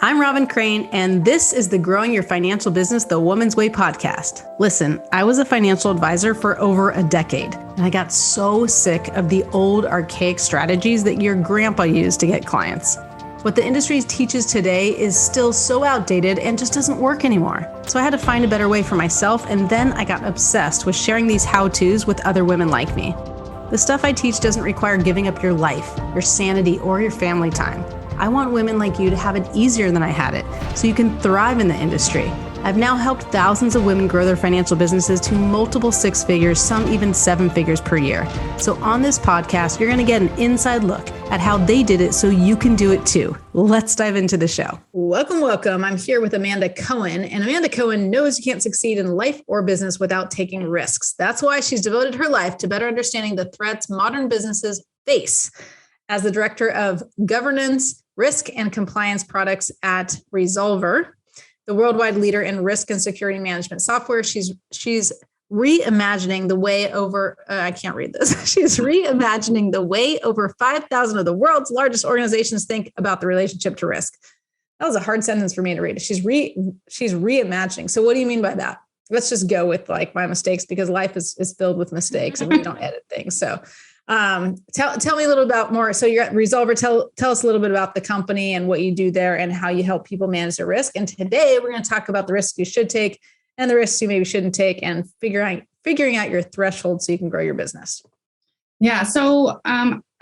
I'm Robin Crane, and this is the Growing Your Financial Business the Woman's Way podcast. Listen, I was a financial advisor for over a decade, and I got so sick of the old archaic strategies that your grandpa used to get clients. What the industry teaches today is still so outdated and just doesn't work anymore. So I had to find a better way for myself, and then I got obsessed with sharing these how-tos with other women like me. The stuff I teach doesn't require giving up your life, your sanity, or your family time. I want women like you to have it easier than I had it, so you can thrive in the industry. I've now helped thousands of women grow their financial businesses to multiple six figures, some even seven figures per year. So on this podcast, you're going to get an inside look at how they did it so you can do it too. Let's dive into the show. Welcome. I'm here with Amanda Cohen, and Amanda Cohen knows you can't succeed in life or business without taking risks. That's why she's devoted her life to better understanding the threats modern businesses face. As the director of governance, risk, and compliance products at Resolver, the worldwide leader in risk and security management software, she's reimagining the way over, I can't read this. She's reimagining the way over 5,000 of the world's largest organizations think about the relationship to risk. That was a hard sentence for me to read. She's reimagining. So what do you mean by that? Let's just go with like my mistakes, because life is filled with mistakes and we don't edit things. So tell me a little about more. So you're at Resolver. Tell us a little bit about the company and what you do there and how you help people manage their risk. And today we're going to talk about the risks you should take and the risks you maybe shouldn't take, and figuring out your threshold so you can grow your business. Yeah. So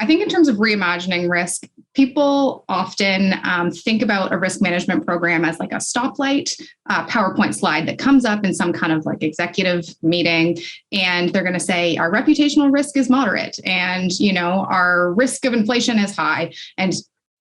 I think in terms of reimagining risk, people often think about a risk management program as like a stoplight PowerPoint slide that comes up in some kind of like executive meeting. And they're going to say our reputational risk is moderate, and, our risk of inflation is high. And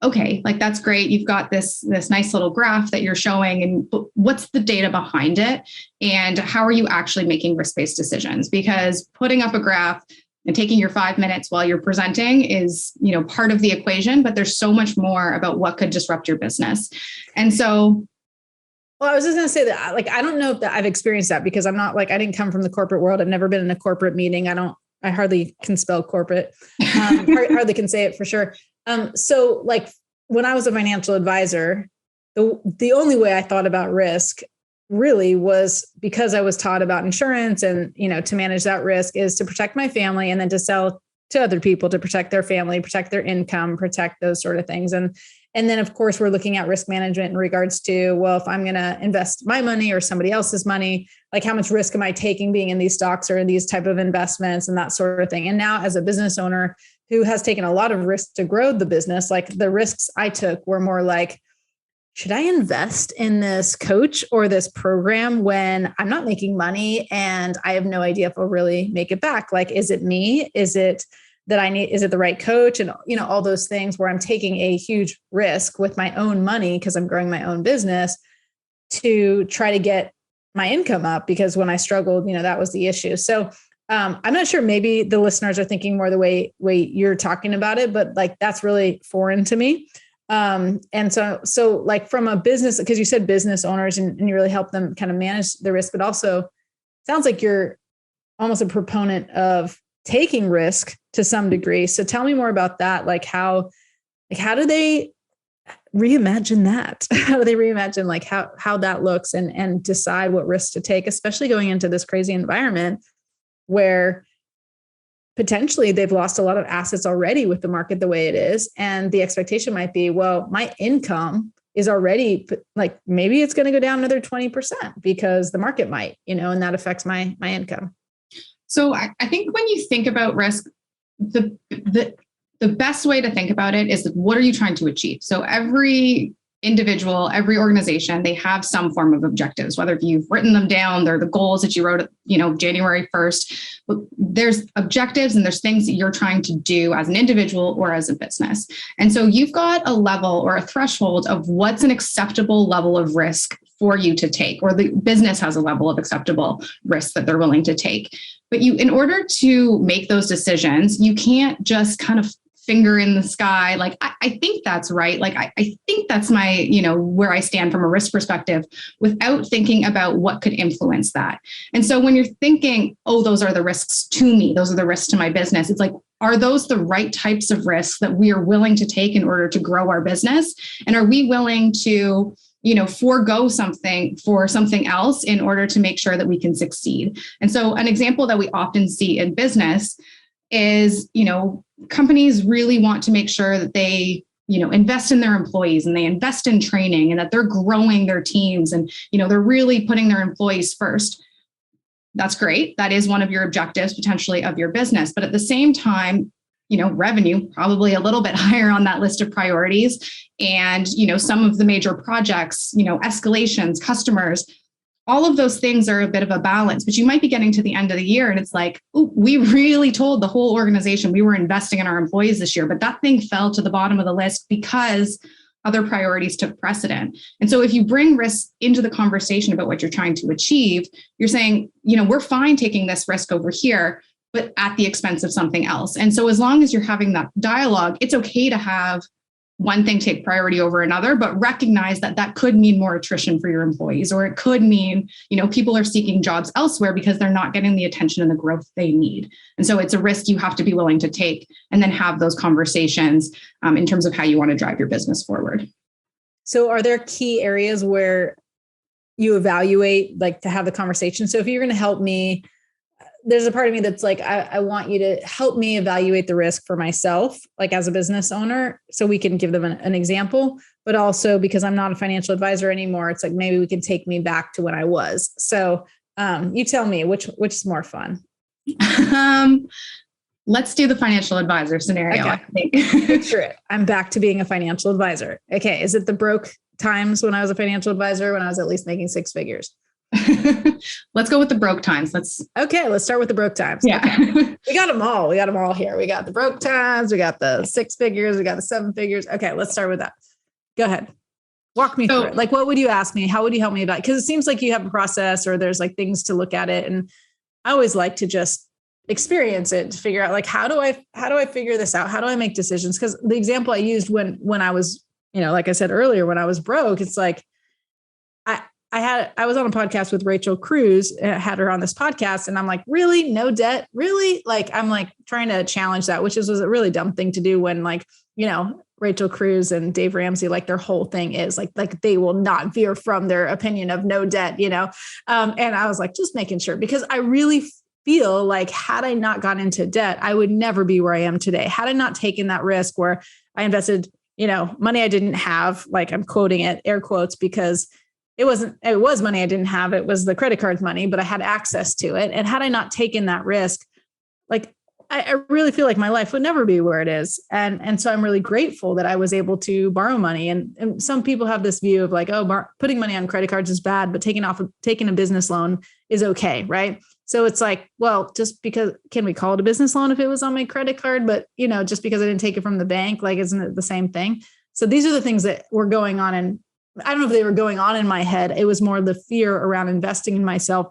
okay, like that's great. You've got this nice little graph that you're showing, and what's the data behind it? And how are you actually making risk-based decisions? Because putting up a graph and taking your 5 minutes while you're presenting is, part of the equation, but there's so much more about what could disrupt your business. And so, well, I was just going to say that, I don't know if that I've experienced that, because I'm not I didn't come from the corporate world. I've never been in a corporate meeting. I hardly can spell corporate, hardly can say it for sure. So when I was a financial advisor, the only way I thought about risk really was because I was taught about insurance, and, to manage that risk is to protect my family and then to sell to other people to protect their family, protect their income, protect those sort of things. And then of course we're looking at risk management in regards to, well, if I'm going to invest my money or somebody else's money, how much risk am I taking being in these stocks or in these type of investments and that sort of thing. And now as a business owner who has taken a lot of risk to grow the business, the risks I took were more like, should I invest in this coach or this program when I'm not making money and I have no idea if I'll really make it back? Is it me? Is it that is it the right coach? And, all those things where I'm taking a huge risk with my own money because I'm growing my own business to try to get my income up, because when I struggled, that was the issue. So I'm not sure, maybe the listeners are thinking more the way you're talking about it, but that's really foreign to me. And so from a business, because you said business owners and you really help them kind of manage the risk, but also sounds like you're almost a proponent of taking risk to some degree. So tell me more about that. How do they reimagine that? How do they reimagine how that looks and decide what risks to take, especially going into this crazy environment where potentially they've lost a lot of assets already with the market the way it is. And the expectation might be, well, my income is already maybe it's going to go down another 20% because the market might, and that affects my income. So I think when you think about risk, the best way to think about it is, what are you trying to achieve? So every individual, every organization, they have some form of objectives, whether you've written them down, they're the goals that you wrote, January 1st, but there's objectives and there's things that you're trying to do as an individual or as a business. And so you've got a level or a threshold of what's an acceptable level of risk for you to take, or the business has a level of acceptable risk that they're willing to take. But in order to make those decisions, you can't just kind of finger in the sky. Like, I think that's right. Like, I think that's my, where I stand from a risk perspective, without thinking about what could influence that. And so when you're thinking, oh, those are the risks to me, those are the risks to my business, it's like, are those the right types of risks that we are willing to take in order to grow our business? And are we willing to, forego something for something else in order to make sure that we can succeed? And so an example that we often see in business is, companies really want to make sure that they, invest in their employees and they invest in training and that they're growing their teams and, they're really putting their employees first. That's great. That is one of your objectives potentially of your business. But at the same time, revenue probably a little bit higher on that list of priorities. And, some of the major projects, escalations, customers, all of those things are a bit of a balance. But you might be getting to the end of the year and it's like, ooh, we really told the whole organization we were investing in our employees this year, but that thing fell to the bottom of the list because other priorities took precedent. And so if you bring risk into the conversation about what you're trying to achieve, you're saying, we're fine taking this risk over here, but at the expense of something else. And so as long as you're having that dialogue, it's okay to have one thing take priority over another, but recognize that that could mean more attrition for your employees, or it could mean, people are seeking jobs elsewhere because they're not getting the attention and the growth they need. And so it's a risk you have to be willing to take and then have those conversations in terms of how you want to drive your business forward. So are there key areas where you evaluate, like, to have the conversation? So if you're going to help me, there's a part of me that's like, I want you to help me evaluate the risk for myself, like as a business owner, so we can give them an example, but also because I'm not a financial advisor anymore, it's like, maybe we can take me back to when I was. So you tell me which is more fun. Let's do the financial advisor scenario. Okay. Picture it. I'm back to being a financial advisor. Okay. Is it the broke times when I was a financial advisor, when I was at least making six figures? Let's go with the broke times. Let's start with the broke times. Yeah. Okay. We got them all. here. We got the broke times. We got the six figures. We got the seven figures. Okay. Let's start with that. Go ahead. Walk me through it. Like, what would you ask me? How would you help me about it? Because it seems like you have a process, or there's like things to look at it. And I always like to just experience it to figure out, like, how do I figure this out? How do I make decisions? Because the example I used when I was, like I said earlier, when I was broke, it's like, I was on a podcast with Rachel Cruz, had her on this podcast, and I'm like, really? No debt? Really? Like, I'm like trying to challenge that, which was a really dumb thing to do when, like, Rachel Cruz and Dave Ramsey, like, their whole thing is like they will not veer from their opinion of no debt, and I was like, just making sure, because I really feel like, had I not gone into debt, I would never be where I am today. Had I not taken that risk where I invested, money I didn't have, like, I'm quoting it, air quotes, because it was money I didn't have. It was the credit card money, but I had access to it. And had I not taken that risk, like, I really feel like my life would never be where it is. And so I'm really grateful that I was able to borrow money. And some people have this view of like, oh, putting money on credit cards is bad, but taking a business loan is okay. Right. So it's like, well, just because, can we call it a business loan if it was on my credit card? But, just because I didn't take it from the bank, like, isn't it the same thing? So these are the things that were going on. And I don't know if they were going on in my head. It was more the fear around investing in myself.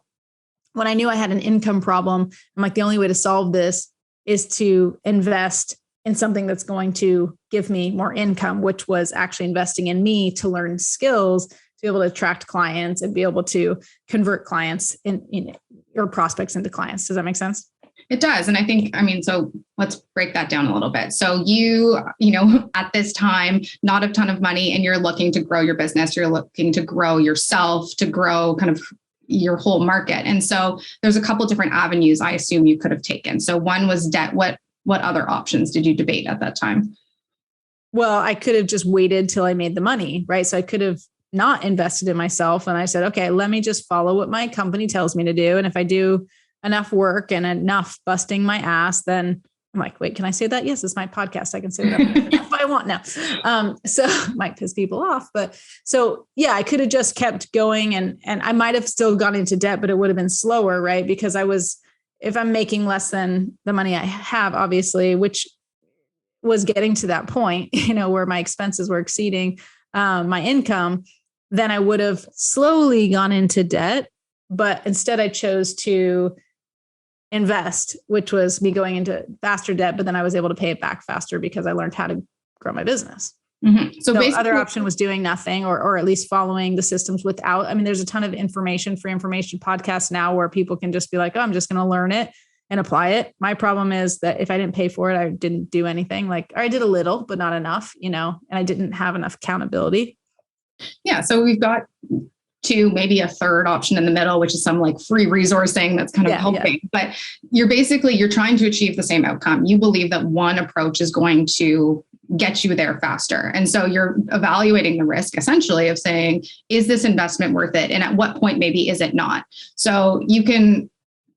When I knew I had an income problem, I'm like, the only way to solve this is to invest in something that's going to give me more income, which was actually investing in me to learn skills, to be able to attract clients and be able to convert clients or prospects into clients. Does that make sense? It does. And I think, so let's break that down a little bit. So you at this time, not a ton of money, and you're looking to grow your business. You're looking to grow yourself, to grow kind of your whole market. And so there's a couple of different avenues I assume you could have taken. So one was debt. What other options did you debate at that time? Well, I could have just waited till I made the money, right? So I could have not invested in myself. And I said, okay, let me just follow what my company tells me to do. And if I do enough work and enough busting my ass, then I'm like, wait, can I say that? Yes, it's my podcast. I can say whatever if I want now. So it might piss people off, but so yeah, I could have just kept going and I might have still gone into debt, but it would have been slower, right? Because if I'm making less than the money I have, obviously, which was getting to that point, where my expenses were exceeding my income, then I would have slowly gone into debt. But instead I chose to invest, which was me going into faster debt, but then I was able to pay it back faster because I learned how to grow my business. Mm-hmm. So the other option was doing nothing, or at least following the systems without. I mean, there's a ton of free information podcasts now where people can just be like, oh, I'm just going to learn it and apply it. My problem is that if I didn't pay for it, I didn't do anything. Like, or I did a little, but not enough, and I didn't have enough accountability. Yeah. So we've got two, maybe a third option in the middle, which is some like free resourcing that's kind of helping. Yeah. But you're trying to achieve the same outcome. You believe that one approach is going to get you there faster. And so you're evaluating the risk essentially of saying, is this investment worth it? And at what point maybe is it not? So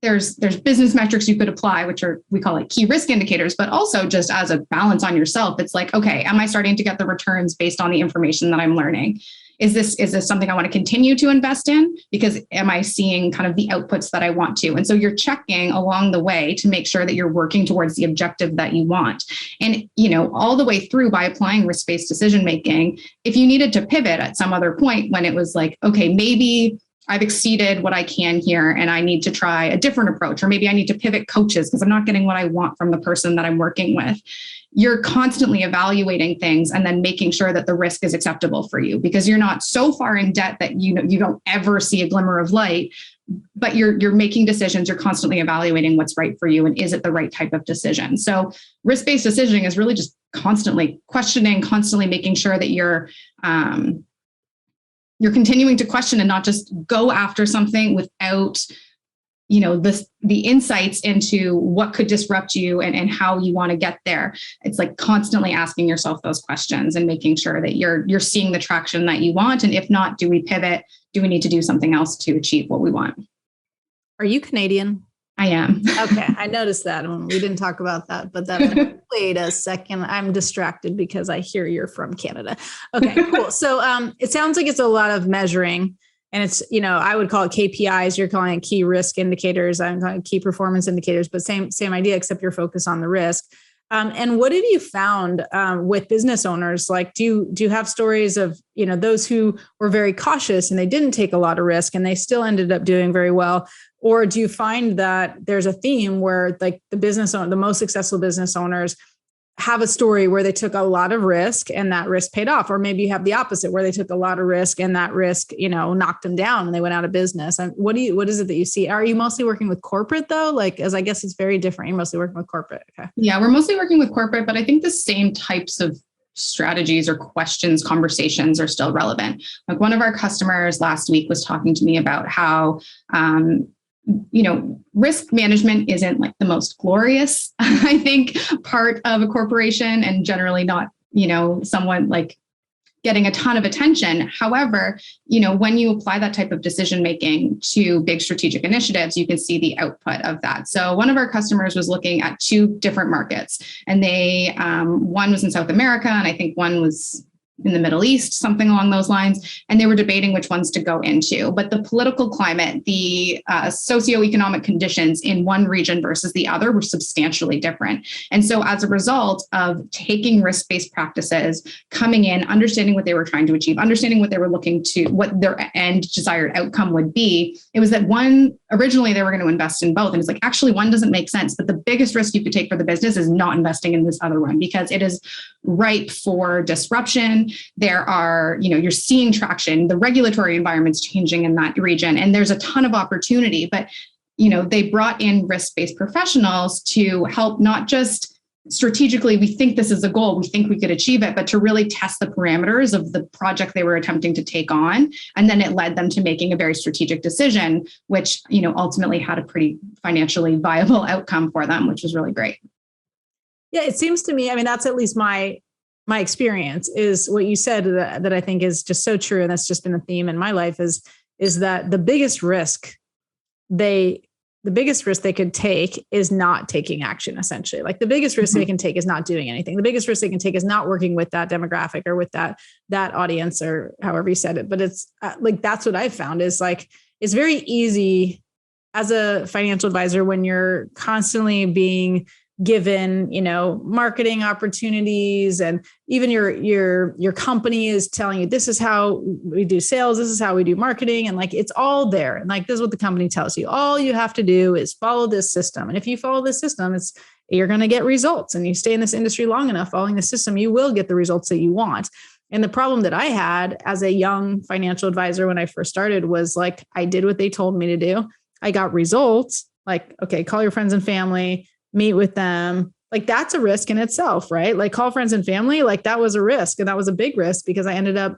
there's business metrics you could apply, which we call it key risk indicators, but also just as a balance on yourself. It's like, okay, am I starting to get the returns based on the information that I'm learning? Is this something I want to continue to invest in? Because am I seeing kind of the outputs that I want to? And so you're checking along the way to make sure that you're working towards the objective that you want. And, all the way through by applying risk-based decision-making, if you needed to pivot at some other point when it was like, okay, maybe I've exceeded what I can here and I need to try a different approach, or maybe I need to pivot coaches because I'm not getting what I want from the person that I'm working with. You're constantly evaluating things and then making sure that the risk is acceptable for you, because you're not so far in debt that you don't ever see a glimmer of light, but you're making decisions. You're constantly evaluating what's right for you and is it the right type of decision. So risk-based decisioning is really just constantly questioning, constantly making sure that you're continuing to question and not just go after something without the insights into what could disrupt you and how you want to get there. It's like constantly asking yourself those questions and making sure that you're seeing the traction that you want. And if not, do we pivot? Do we need to do something else to achieve what we want? Are you Canadian? I am. Okay. I noticed that when we didn't talk about that, but then wait a second. I'm distracted because I hear you're from Canada. Okay, cool. So it sounds like it's a lot of measuring. And it's, I would call it KPIs. You're calling it key risk indicators. I'm calling it key performance indicators, but same idea, except you're focused on the risk. And what have you found with business owners? Like, do you have stories of, those who were very cautious and they didn't take a lot of risk and they still ended up doing very well? Or do you find that there's a theme where like the most successful business owners have a story where they took a lot of risk and that risk paid off? Or maybe you have the opposite where they took a lot of risk and that risk, knocked them down and they went out of business. And what is it that you see? Are you mostly working with corporate though? Like, as I guess it's very different. You're mostly working with corporate. Okay. Yeah, we're mostly working with corporate, but I think the same types of strategies or questions, conversations are still relevant. Like one of our customers last week was talking to me about how, risk management isn't like the most glorious, I think, part of a corporation, and generally not, someone like getting a ton of attention. However, when you apply that type of decision making to big strategic initiatives, you can see the output of that. So one of our customers was looking at two different markets, and one was in South America, and I think one was in the Middle East, something along those lines. And they were debating which ones to go into. But the political climate, the socioeconomic conditions in one region versus the other were substantially different. And so as a result of taking risk-based practices, coming in, understanding what they were trying to achieve, understanding what they were looking to, what their end desired outcome would be, it was that originally they were going to invest in both. And it's like, actually, one doesn't make sense. But the biggest risk you could take for the business is not investing in this other one, because it is ripe for disruption. There are, you're seeing traction, the regulatory environment's changing in that region, and there's a ton of opportunity. But, they brought in risk-based professionals to help not just strategically, we think this is a goal, we think we could achieve it, but to really test the parameters of the project they were attempting to take on. And then it led them to making a very strategic decision, which, ultimately had a pretty financially viable outcome for them, which was really great. Yeah, it seems to me, that's at least my experience is what you said that I think is just so true. And that's just been a theme in my life is that the biggest risk they could take is not taking action, essentially. Like the biggest risk they can take is not doing anything. The biggest risk they can take is not working with that demographic or with that audience, or however you said it. But it's like, that's what I've found is like, it's very easy as a financial advisor when you're constantly being given, marketing opportunities, and even your company is telling you, this is how we do sales, this is how we do marketing. And like, it's all there. And like, this is what the company tells you. All you have to do is follow this system. And if you follow this system, you're going to get results, and you stay in this industry long enough following the system, you will get the results that you want. And the problem that I had as a young financial advisor when I first started was like, I did what they told me to do. I got results like, okay, call your friends and family, meet with them. Like, that's a risk in itself, right? Like, call friends and family, like that was a risk. And that was a big risk because I ended up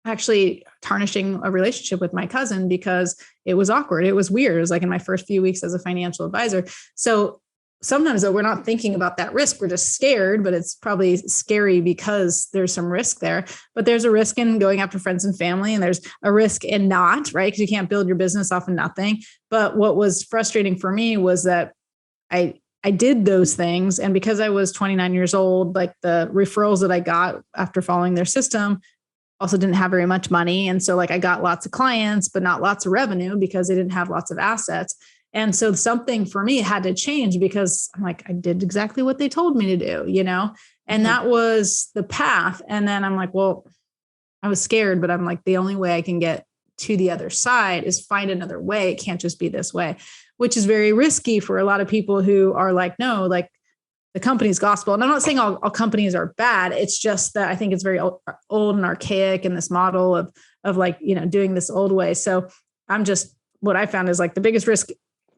actually tarnishing a relationship with my cousin because it was awkward. It was weird. It was like in my first few weeks as a financial advisor. So sometimes though, we're not thinking about that risk. We're just scared, but it's probably scary because there's some risk there. But there's a risk in going after friends and family, and there's a risk in not, right? Because you can't build your business off of nothing. But what was frustrating for me was that I did those things. And because I was 29 years old, like the referrals that I got after following their system also didn't have very much money. And so like I got lots of clients, but not lots of revenue because they didn't have lots of assets. And so something for me had to change because I'm like, I did exactly what they told me to do, and that was the path. And then I'm like, well, I was scared, but I'm like, the only way I can get to the other side is find another way. It can't just be this way, which is very risky for a lot of people who are like, no, like the company's gospel. And I'm not saying all companies are bad. It's just that I think it's very old and archaic in this model of like, doing this old way. So what I found is like the biggest risk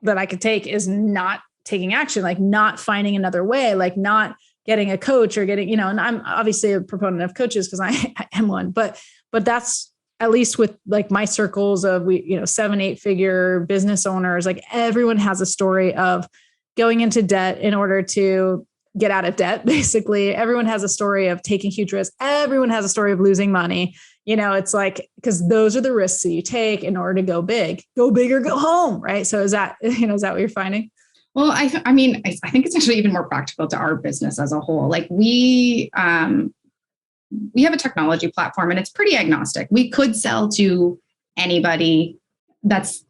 that I could take is not taking action, like not finding another way, like not getting a coach or getting, and I'm obviously a proponent of coaches because I am one, but that's at least with like my circles of 7-8 figure business owners, like everyone has a story of going into debt in order to get out of debt. Basically, everyone has a story of taking huge risks. Everyone has a story of losing money. It's like, because those are the risks that you take in order to go big or go home. Right. So is that what you're finding? Well, I think it's actually even more practical to our business as a whole. Like we have a technology platform and it's pretty agnostic. We could sell to anybody that's,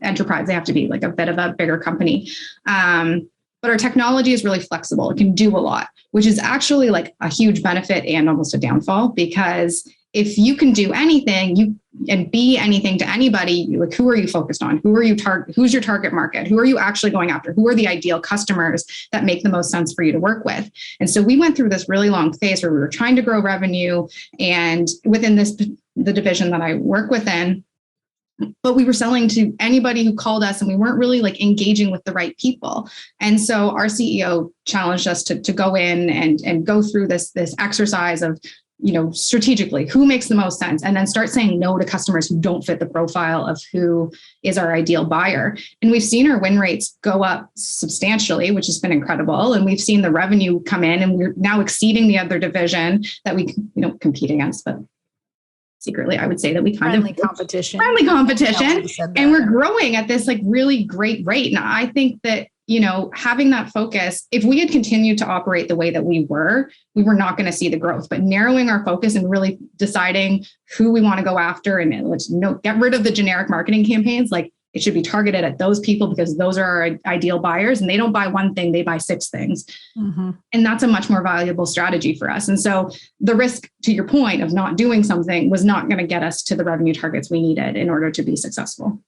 enterprise. They have to be like a bit of a bigger company. But our technology is really flexible. It can do a lot, which is actually like a huge benefit and almost a downfall, because if you can do anything and be anything to anybody, like who are you focused on? Who's your target market? Who are you actually going after? Who are the ideal customers that make the most sense for you to work with? And so we went through this really long phase where we were trying to grow revenue and within the division that I work within, but we were selling to anybody who called us and we weren't really like engaging with the right people. And so our CEO challenged us to go in and go through this exercise of, strategically, who makes the most sense, and then start saying no to customers who don't fit the profile of who is our ideal buyer. And we've seen our win rates go up substantially, which has been incredible. And we've seen the revenue come in, and we're now exceeding the other division that we, compete against. But secretly, I would say that we friendly competition, and we're growing at this like really great rate. And I think that, having that focus, if we had continued to operate the way that we were not going to see the growth. But narrowing our focus and really deciding who we want to go after, and let's get rid of the generic marketing campaigns. Like, it should be targeted at those people because those are our ideal buyers, and they don't buy one thing, they buy 6 things. Mm-hmm. And that's a much more valuable strategy for us. And so the risk, to your point, of not doing something was not going to get us to the revenue targets we needed in order to be successful.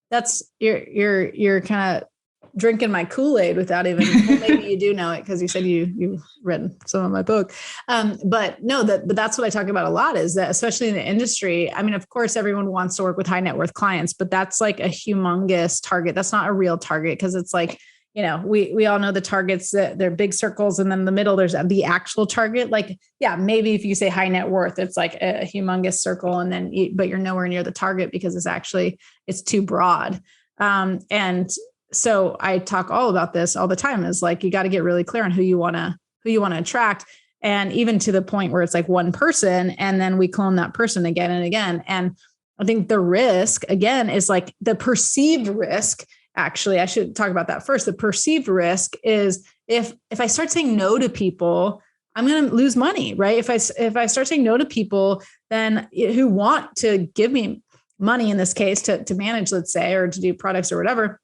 That's you're kind of drinking my Kool-Aid without even, well, maybe you do know it because you said you read some of my book. But that's what I talk about a lot, is that especially in the industry, I mean, of course, everyone wants to work with high net worth clients, but that's like a humongous target. That's not a real target, because it's like, we all know the targets, that they're big circles, and then in the middle, there's the actual target. Like, yeah, maybe if you say high net worth, it's like a humongous circle, and then, but you're nowhere near the target because it's too broad. And so I talk all about this all the time, is like, you got to get really clear on who you want to attract. And even to the point where it's like one person, and then we clone that person again and again. And I think the risk again is like the perceived risk. Actually, I should talk about that first. The perceived risk is if I start saying no to people, I'm going to lose money, right? If I start saying no to people, then who want to give me money in this case to manage, let's say, or to do products or whatever,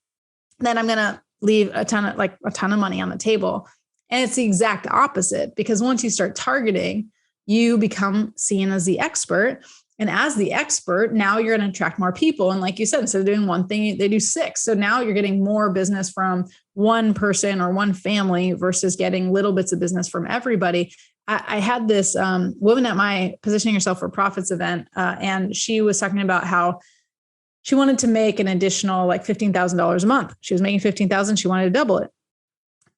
then I'm going to leave a ton of money on the table. And it's the exact opposite, because once you start targeting, you become seen as the expert. And as the expert, now you're going to attract more people. And like you said, instead of doing one thing, they do 6. So now you're getting more business from one person or one family versus getting little bits of business from everybody. I had this woman at my Positioning Yourself for Profits event, and she was talking about how she wanted to make an additional like $15,000 a month. She was making $15,000. She wanted to double it.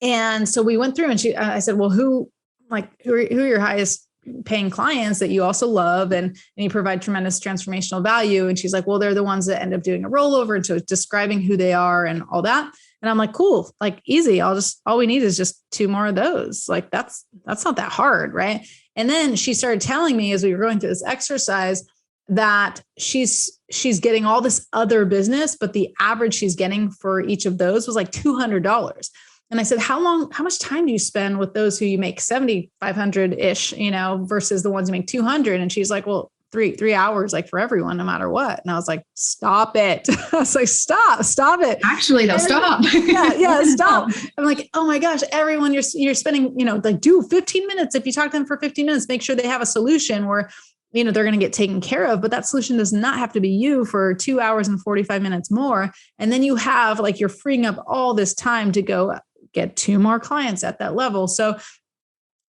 And so we went through, and I said, well, who are your highest paying clients that you also love and you provide tremendous transformational value? And she's like, well, they're the ones that end up doing a rollover. And so it's describing who they are and all that. And I'm like, cool, like easy. All we need is just 2 more of those. Like that's not that hard. Right. And then she started telling me as we were going through this exercise that she's getting all this other business, but the average she's getting for each of those was like $200. And I said, how much time do you spend with those who you make 7,500 ish, versus the ones you make 200? And she's like, well, three hours, like for everyone, no matter what. And I was like, stop it. I was like, stop it. Actually, though, stop. Yeah, stop. I'm like, oh my gosh, everyone you're spending, like do 15 minutes. If you talk to them for 15 minutes, make sure they have a solution where, they're going to get taken care of, but that solution does not have to be you for 2 hours and 45 minutes more. And then you have you're freeing up all this time to go get 2 more clients at that level. So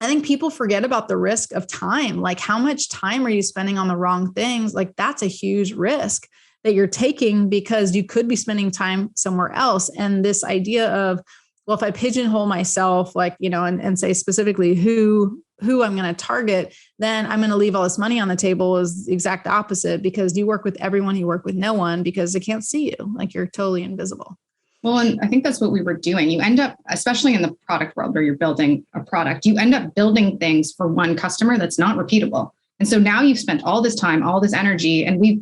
I think people forget about the risk of time. Like, how much time are you spending on the wrong things? Like, that's a huge risk that you're taking, because you could be spending time somewhere else. And this idea of, well, if I pigeonhole myself, and say specifically who I'm going to target, then I'm going to leave all this money on the table, is the exact opposite, because you work with everyone, you work with no one, because they can't see you. Like, you're totally invisible. Well, and I think that's what we were doing. You end up, especially in the product world where you're building a product, you end up building things for one customer that's not repeatable. And so now you've spent all this time, all this energy, and we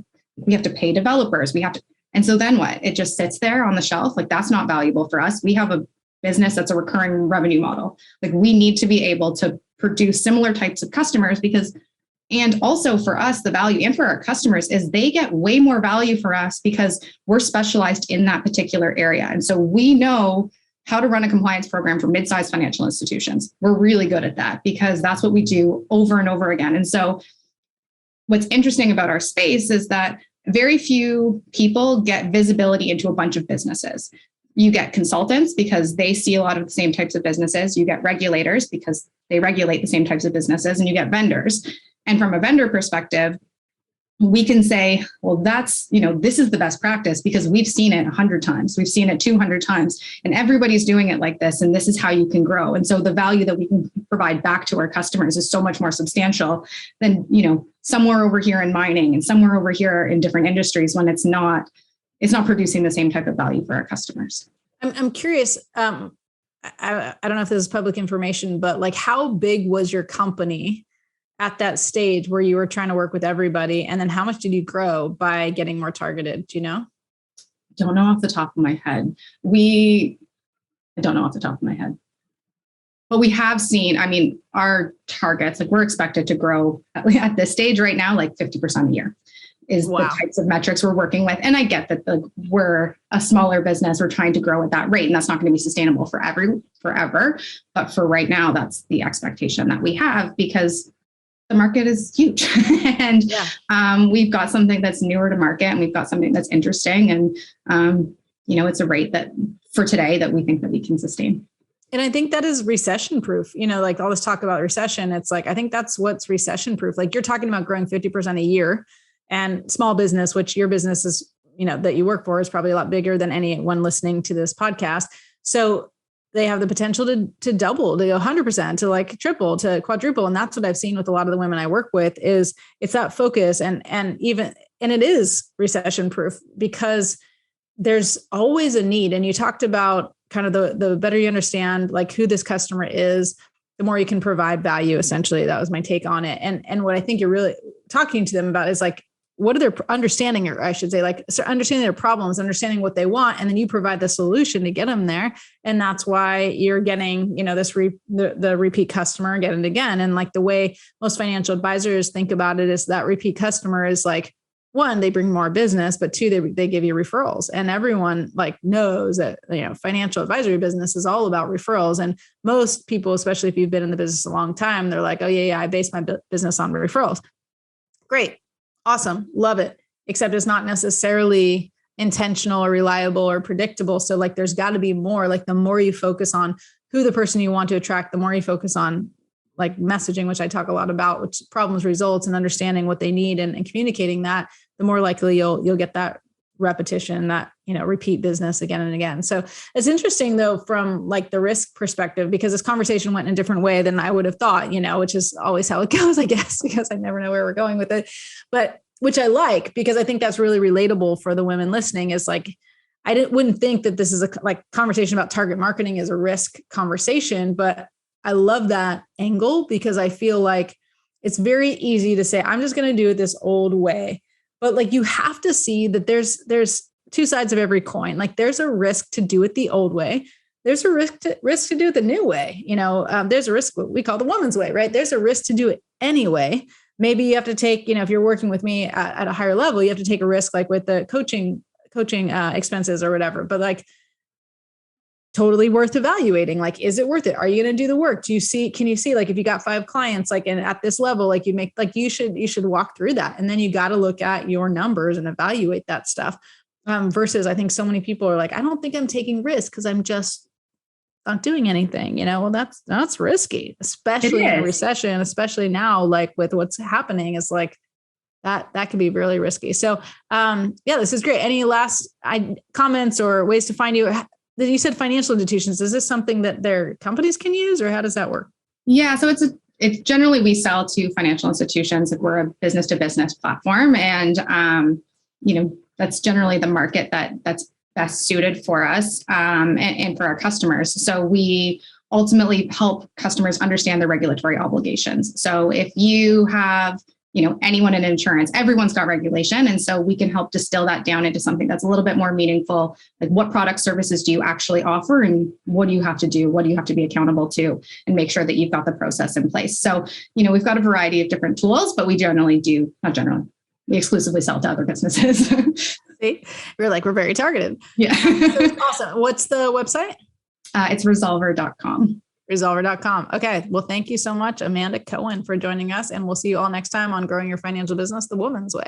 have to pay developers. And so then what? It just sits there on the shelf. Like, that's not valuable for us. We have a business that's a recurring revenue model. Like, we need to be able to produce similar types of customers, and also for us, the value, and for our customers, is they get way more value for us because we're specialized in that particular area. And so we know how to run a compliance program for mid-sized financial institutions. We're really good at that because that's what we do over and over again. And so what's interesting about our space is that very few people get visibility into a bunch of businesses. You get consultants because they see a lot of the same types of businesses. You get regulators because they regulate the same types of businesses, and you get vendors. And from a vendor perspective, we can say, well, this is the best practice because we've seen it 100 times. We've seen it 200 times, and everybody's doing it like this. And this is how you can grow. And so the value that we can provide back to our customers is so much more substantial than, somewhere over here in mining and somewhere over here in different industries, when it's not producing the same type of value for our customers. I'm curious. I don't know if this is public information, but how big was your company at that stage where you were trying to work with everybody? And then how much did you grow by getting more targeted? Do you know? Don't know off the top of my head. I don't know off the top of my head. But we have seen, our targets, we're expected to grow at this stage right now, 50% a year is the types of metrics we're working with. And I get that we're a smaller business. We're trying to grow at that rate, and that's not going to be sustainable forever. But for right now, that's the expectation that we have, because the market is huge. And we've got something that's newer to market, and we've got something that's interesting. And, it's a rate that for today that we think that we can sustain. And I think that is recession proof, all this talk about recession. It's I think that's what's recession proof. You're talking about growing 50% a year, and small business, which your business is, that you work for, is probably a lot bigger than anyone listening to this podcast. So they have the potential to double, to go 100%, to triple, to quadruple. And that's what I've seen with a lot of the women I work with, is it's that focus. And it is recession proof, because there's always a need. And you talked about kind of the better you understand who this customer is, the more you can provide value. Essentially, that was my take on it. And what I think you're really talking to them about is what are their understanding, or I should say, understanding their problems, understanding what they want, and then you provide the solution to get them there. And that's why you're getting, the repeat customer again and again. And the way most financial advisors think about it is that repeat customer is one, they bring more business, but two, they give you referrals. And everyone like knows that, financial advisory business is all about referrals. And most people, especially if you've been in the business a long time, they're like, oh yeah, I base my business on referrals. Great. Awesome. Love it. Except it's not necessarily intentional or reliable or predictable. So like, there's got to be more. Like the more you focus on who the person you want to attract, the more you focus on like messaging, which I talk a lot about, which problems, results, and understanding what they need and communicating that, the more likely you'll get that repetition, that, repeat business again and again. So it's interesting though, from like the risk perspective, because this conversation went in a different way than I would have thought, which is always how it goes, I guess, because I never know where we're going with it, but which I like, because I think that's really relatable for the women listening. Is like, wouldn't think that this is a like conversation about target marketing is a risk conversation, but I love that angle, because I feel like it's very easy to say, I'm just going to do it this old way. But like, you have to see that there's two sides of every coin. Like there's a risk to do it the old way. There's a risk to do it the new way. There's a risk, what we call the woman's way, right? There's a risk to do it anyway. Maybe you have to take, if you're working with me at a higher level, you have to take a risk, like with the coaching expenses or whatever, but like totally worth evaluating. Like, is it worth it? Are you going to do the work? Can you see, like, if you got 5 clients, like, and at this level, like you should walk through that. And then you got to look at your numbers and evaluate that stuff. Versus I think so many people are like, I don't think I'm taking risk because I'm just not doing anything, well, that's risky, especially in a recession, especially now, like with what's happening is like that can be really risky. So, this is great. Any last comments or ways to find you? You said financial institutions. Is this something that their companies can use, or how does that work? Yeah. So it's generally, we sell to financial institutions. We're a business to business platform. And, that's generally the market that's best suited for us and for our customers. So we ultimately help customers understand their regulatory obligations. So if you have, anyone in insurance, everyone's got regulation. And so we can help distill that down into something that's a little bit more meaningful. Like, what product services do you actually offer, and what do you have to do? What do you have to be accountable to, and make sure that you've got the process in place. So, we've got a variety of different tools, but we we exclusively sell to other businesses. See, we're very targeted. Yeah. Awesome. What's the website? It's resolver.com. Resolver.com. Okay. Well, thank you so much, Amanda Cohen, for joining us. And we'll see you all next time on Growing Your Financial Business the Woman's Way.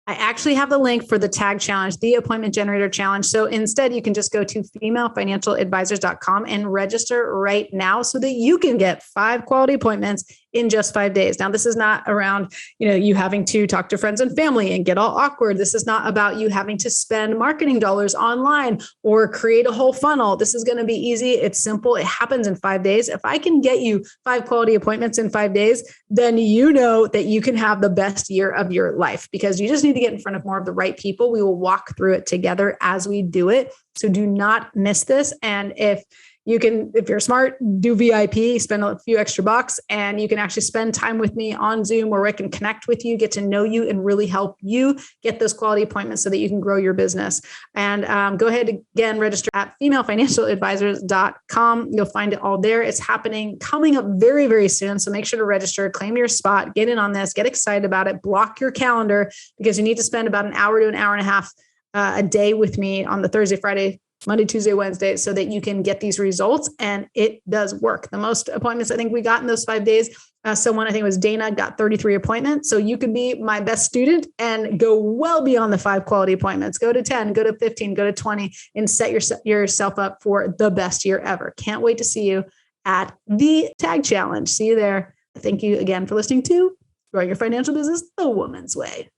I actually have the link for the tag challenge, the appointment generator challenge. So instead, you can just go to femalefinancialadvisors.com and register right now so that you can get 5 quality appointments in just 5 days. Now, this is not around, you having to talk to friends and family and get all awkward. This is not about you having to spend marketing dollars online or create a whole funnel. This is going to be easy. It's simple. It happens in 5 days. If I can get you 5 quality appointments in 5 days, then you know that you can have the best year of your life, because you just need to get in front of more of the right people. We will walk through it together as we do it. So do not miss this. And if you're smart, do VIP, spend a few extra bucks, and you can actually spend time with me on Zoom where I can connect with you, get to know you, and really help you get those quality appointments so that you can grow your business. And go ahead again, register at femalefinancialadvisors.com. You'll find it all there. It's coming up very, very soon. So make sure to register, claim your spot, get in on this, get excited about it, block your calendar, because you need to spend about an hour to an hour and a half a day with me on the Thursday, Friday, Monday, Tuesday, Wednesday, so that you can get these results. And it does work. The most appointments I think we got in those 5 days, someone, I think it was Dana, got 33 appointments. So you can be my best student and go well beyond the 5 quality appointments. Go to 10, go to 15, go to 20, and set yourself up for the best year ever. Can't wait to see you at the Tag Challenge. See you there. Thank you again for listening to Growing Your Financial Business the Woman's Way.